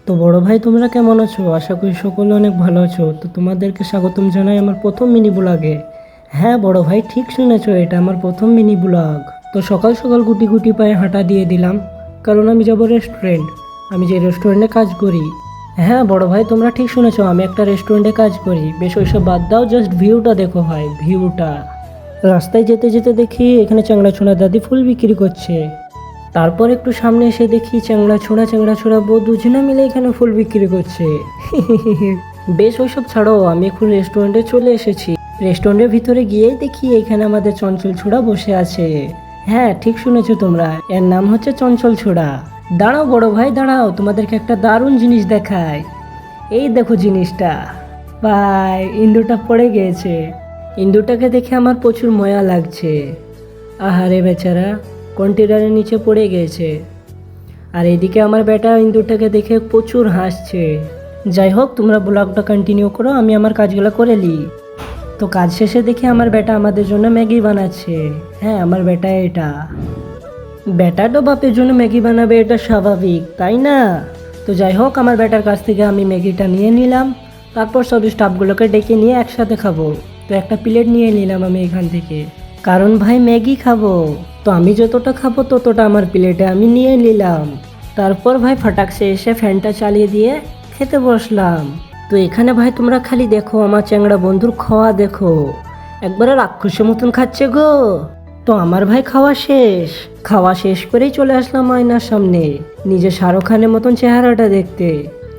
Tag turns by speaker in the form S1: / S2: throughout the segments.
S1: তো বড় ভাই তোমরা কেমন আছো? আশা করি সকলে অনেক ভালো আছো। তো তোমাদেরকে স্বাগতম জানাই আমার প্রথম মিনি ব্লগে। হ্যাঁ বড় ভাই, ঠিক শুনেছো, এটা আমার প্রথম মিনি ব্লগ। তো সকাল সকাল গুটি গুটি পায়ে হাঁটা দিয়ে দিলাম, কারণ আমি যাব রেস্টুরেন্ট। আমি যে রেস্টুরেন্টে কাজ করি। হ্যাঁ বড় ভাই, তোমরা ঠিক শুনেছো, আমি একটা রেস্টুরেন্টে কাজ করি। বেশ ওইসব বাদ দাও, জাস্ট ভিউটা দেখো ভাই, ভিউটা। রাস্তায় যেতে যেতে দেখি এখানে চ্যাংড়া ছোড়া দাদি ফুল বিক্রি করছে। তারপর একটু সামনে এসে দেখি চ্যাংড়া ছোড়া বউ দুজনে মিলে এখানে ফুল বিক্রি করছে। বেশ ওইসব ছাড়ো, আমি এখন রেস্টুরেন্টে চলে এসেছি। রেস্টুরেন্টের ভিতরে গিয়েই দেখি এখানে আমাদের চঞ্চল ছোড়া বসে আছে। হ্যাঁ ঠিক শুনেছো তোমরা, এর নাম হচ্ছে চঞ্চল ছোড়া। দাঁড়াও বড় ভাই দাঁড়াও, তোমাদেরকে একটা দারুণ জিনিস দেখায়। এই দেখো জিনিসটা। ভাই ইন্দুরটা পড়ে গিয়েছে। ইন্দুরটাকে দেখে আমার প্রচুর ময়া লাগছে। আহারে বেচারা, কন্টেনারের নিচে পড়ে গিয়েছে। আর এদিকে আমার বেটা ইন্দুরটাকে দেখে প্রচুর হাসছে। যাই হোক, তোমরা ব্লগটা কন্টিনিউ করো, আমি আমার কাজগুলো করে নিই। তো কাজ শেষে দেখি আমার বেটা আমাদের জন্য ম্যাগি বানাচ্ছে। হ্যাঁ আমার বেটা এটা। বেটা তো বাপের জন্য ম্যাগি বানাবে, এটা স্বাভাবিক তাই না? তো যাই হোক, আমার বেটার কাছ থেকে আমি ম্যাগিটা নিয়ে নিলাম। তারপর সব স্টাফগুলোকে ডেকে নিয়ে একসাথে খাবো। তো একটা প্লেট নিয়ে নিলাম আমি এখান থেকে, কারণ ভাই ম্যাগি খাবো। তো আমি যতটা খাবো ততটা আমার প্লেটে আমি নিয়ে নিলাম। তারপর ভাই ফটাকসে এসে ফ্যানটা চালিয়ে দিয়ে খেতে বসলাম। তো এখানে ভাই তোমরা খালি দেখো, আমার চ্যাংড়া বন্ধুর খাওয়া দেখো, একবারে রাক্ষসের মতন খাচ্ছে গো। তো আমার ভাই খাওয়া শেষ করেই চলে আসলাম আয়নার সামনে, নিজে শাহরুখ খানের মতন চেহারাটা দেখতে।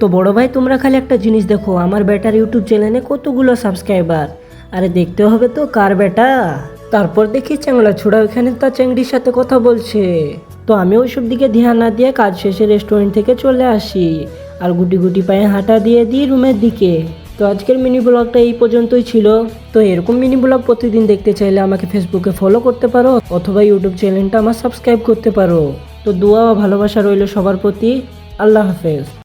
S1: তো বড় ভাই তোমরা খালি একটা জিনিস দেখো, আমার বেটার ইউটিউব চ্যানেলে কতগুলো সাবস্ক্রাইবার। আরে দেখতে হবে তো কার বেটা। তারপর দেখি চ্যাংড়া ছোড়া ওখানে তার চ্যাংড়ির সাথে কথা বলছে। তো আমি ওইসব দিকে ধ্যান না দিয়ে কাজ শেষে রেস্টুরেন্ট থেকে চলে আসি, আর গুটি গুটি পায়ে হাঁটা দিয়ে দিই রুমের দিকে। তো আজকের মিনি ব্লগটা এই পর্যন্তই ছিল। তো এরকম মিনি ব্লগ প্রতিদিন দেখতে চাইলে আমাকে ফেসবুকে ফলো করতে পারো, অথবা ইউটিউব চ্যানেলটা আমার সাবস্ক্রাইব করতে পারো। তো দোয়া ও ভালোবাসা রইল সবার প্রতি। আল্লাহ হাফেজ।